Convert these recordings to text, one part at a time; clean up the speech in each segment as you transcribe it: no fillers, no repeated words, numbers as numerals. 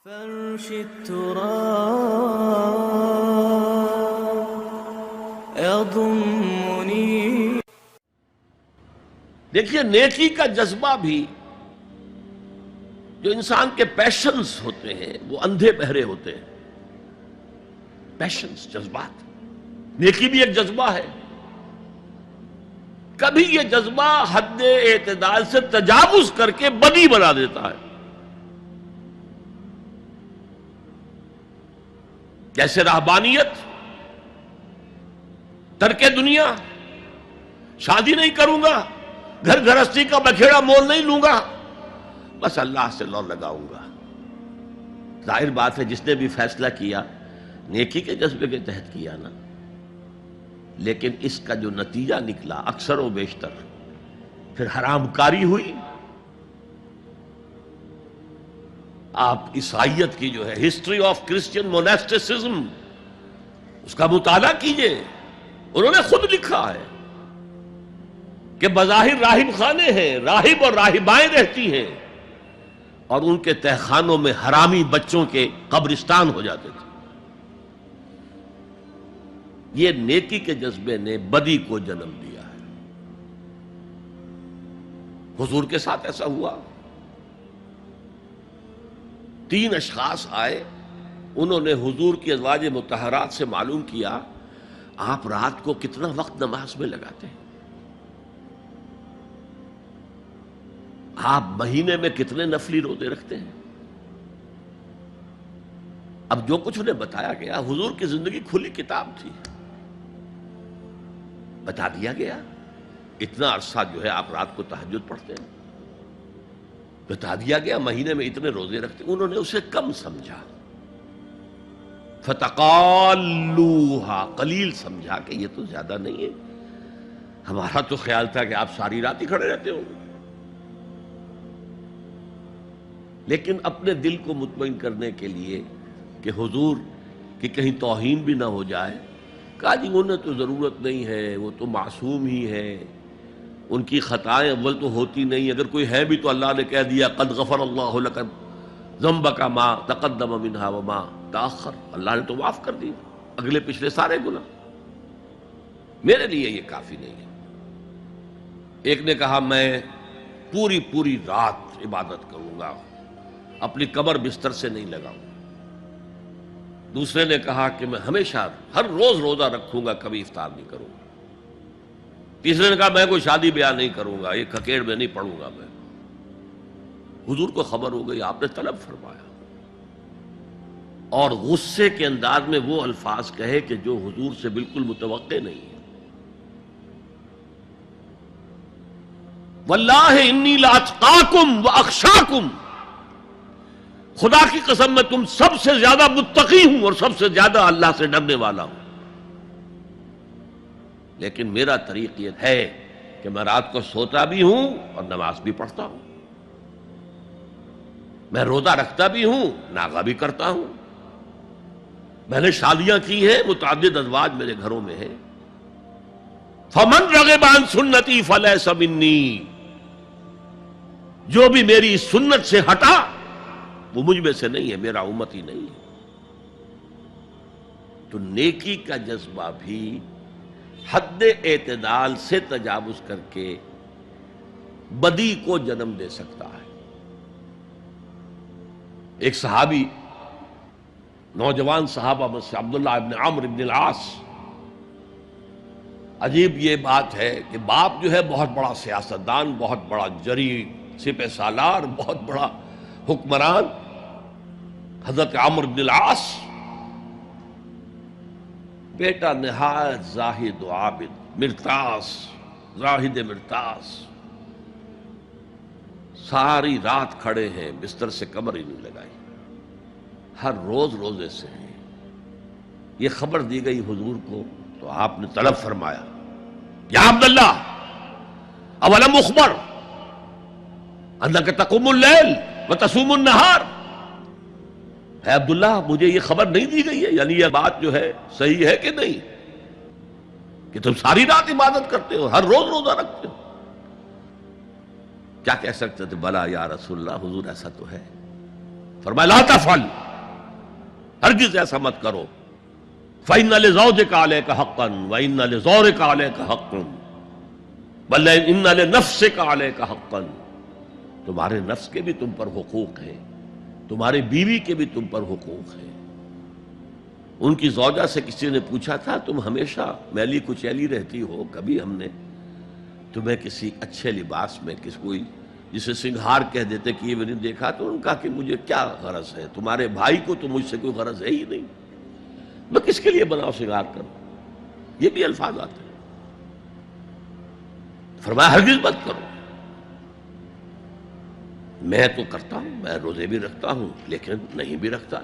فرش التراب يضمني. دیکھیے نیکی کا جذبہ بھی جو انسان کے پیشنز ہوتے ہیں وہ اندھے بہرے ہوتے ہیں. پیشنز، جذبات. نیکی بھی ایک جذبہ ہے. کبھی یہ جذبہ حد اعتدال سے تجاوز کر کے بدی بنا دیتا ہے. جیسے رہبانیت، ترک دنیا، شادی نہیں کروں گا، گھر گھرستی کا بکھیڑا مول نہیں لوں گا، بس اللہ سے لو لگاؤں گا. ظاہر بات ہے جس نے بھی فیصلہ کیا نیکی کے جذبے کے تحت کیا نا، لیکن اس کا جو نتیجہ نکلا اکثر و بیشتر پھر حرام کاری ہوئی. آپ عیسائیت کی جو ہے ہسٹری آف کرسچین موناسٹسزم اس کا مطالعہ کیجئے. انہوں نے خود لکھا ہے کہ بظاہر راہب خانے ہیں، راہب اور راہبائیں رہتی ہیں، اور ان کے تہخانوں میں حرامی بچوں کے قبرستان ہو جاتے تھے. یہ نیکی کے جذبے نے بدی کو جنم دیا ہے. حضور کے ساتھ ایسا ہوا. 3 اشخاص آئے، انہوں نے حضور کی ازواج مطہرات سے معلوم کیا آپ رات کو کتنا وقت نماز میں لگاتے ہیں، آپ مہینے میں کتنے نفلی روزے رکھتے ہیں. اب جو کچھ انہیں بتایا گیا، حضور کی زندگی کھلی کتاب تھی، بتا دیا گیا اتنا عرصہ جو ہے آپ رات کو تہجد پڑھتے ہیں، بتا دیا گیا مہینے میں اتنے روزے رکھتے ہیں. انہوں نے اسے کم سمجھا، فتقالوہا، قلیل سمجھا کہ یہ تو زیادہ نہیں ہے، ہمارا تو خیال تھا کہ آپ ساری رات ہی کھڑے رہتے ہو. لیکن اپنے دل کو مطمئن کرنے کے لیے کہ حضور کی کہیں توہین بھی نہ ہو جائے، کہا جی انہیں تو ضرورت نہیں ہے، وہ تو معصوم ہی ہے، ان کی خطائیں اول تو ہوتی نہیں، اگر کوئی ہے بھی تو اللہ نے کہہ دیا قد غفر اللہ لک ذنبک ما تقدم منہا وما تاخر، اللہ نے تو معاف کر دی اگلے پچھلے سارے گناہ، میرے لیے یہ کافی نہیں ہے. ایک نے کہا میں پوری رات عبادت کروں گا، اپنی کمر بستر سے نہیں لگاؤں. دوسرے نے کہا کہ میں ہمیشہ ہر روز روزہ رکھوں گا، کبھی افطار نہیں کروں گا. تیسرے نے کہا میں کوئی شادی بیاہ نہیں کروں گا، یہ کھکیڑ میں نہیں پڑھوں گا میں. حضور کو خبر ہو گئی، آپ نے طلب فرمایا اور غصے کے انداز میں وہ الفاظ کہے کہ جو حضور سے بالکل متوقع نہیں ہے. واللہ انی لاتقاکم واخشاکم، خدا کی قسم میں تم سب سے زیادہ متقی ہوں اور سب سے زیادہ اللہ سے ڈرنے والا ہوں. لیکن میرا طریق یہ ہے کہ میں رات کو سوتا بھی ہوں اور نماز بھی پڑھتا ہوں، میں روزہ رکھتا بھی ہوں، ناغہ بھی کرتا ہوں، میں نے شادیاں کی ہیں، متعدد ازواج میرے گھروں میں ہیں. فمن رغب عن سنتی فلیس منی، جو بھی میری سنت سے ہٹا وہ مجھ میں سے نہیں ہے، میرا امتی نہیں ہے. تو نیکی کا جذبہ بھی حد اعتدال سے تجاوز کر کے بدی کو جنم دے سکتا ہے. ایک صحابی، نوجوان صحابہ میں سے عبداللہ ابن عمرو ابن العاص، عجیب یہ بات ہے کہ باپ جو ہے بہت بڑا سیاستدان، بہت بڑا جری سپہ سالار، بہت بڑا حکمران، حضرت عمرو بن العاص، بیٹا نہایت زاہد و عابد، مرتاس، زاہد مرتاس، ساری رات کھڑے ہیں، بستر سے کمر ہی نہیں لگائی، ہر روز روزے سے ہیں. یہ خبر دی گئی حضور کو تو آپ نے طلب فرمایا یا عبداللہ اولم اخبر انک تقوم اللیل وتصوم النہار، اے عبداللہ مجھے یہ خبر نہیں دی گئی ہے، یعنی یہ بات جو ہے صحیح ہے کہ نہیں کہ تم ساری رات عبادت کرتے ہو، ہر روز روزہ رکھتے ہو؟ کیا کہہ سکتے تھے؟ بلا یا رسول اللہ، حضور ایسا تو ہے. فرمایا لا تفعل، ہرگز ایسا مت کرو. فَإِنَّ لِزَوْجِكَ عَلَيْكَ حَقًّا وَإِنَّ لِزَوْرِكَ عَلَيْكَ حَقًّا بَلْ إِنَّ لِنَفْسِكَ عَلَيْكَ حَقًّا. تمہارے نفس کے بھی تم پر حقوق ہیں، تمہاری بیوی کے بھی تم پر حقوق ہیں. ان کی زوجہ سے کسی نے پوچھا تھا تم ہمیشہ میلی کچیلی رہتی ہو، کبھی ہم نے تمہیں کسی اچھے لباس میں کوئی جسے سنگھار کہہ دیتے کہ یہ میں نے دیکھا؟ تو ان کا کہ مجھے کیا غرض ہے، تمہارے بھائی کو تو مجھ سے کوئی غرض ہے ہی نہیں، میں کس کے لیے بناؤ سنگھار کروں. یہ بھی الفاظ آتے ہیں. فرمایا ہرگز مت کرو. میں تو کرتا ہوں، میں روزے بھی رکھتا ہوں لیکن نہیں بھی رکھتا،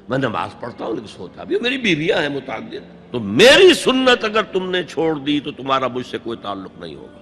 میں نماز پڑھتا ہوں لیکن سوتا بھی ہوں، میری بیویاں ہیں متعدد. تو میری سنت اگر تم نے چھوڑ دی تو تمہارا مجھ سے کوئی تعلق نہیں ہوگا.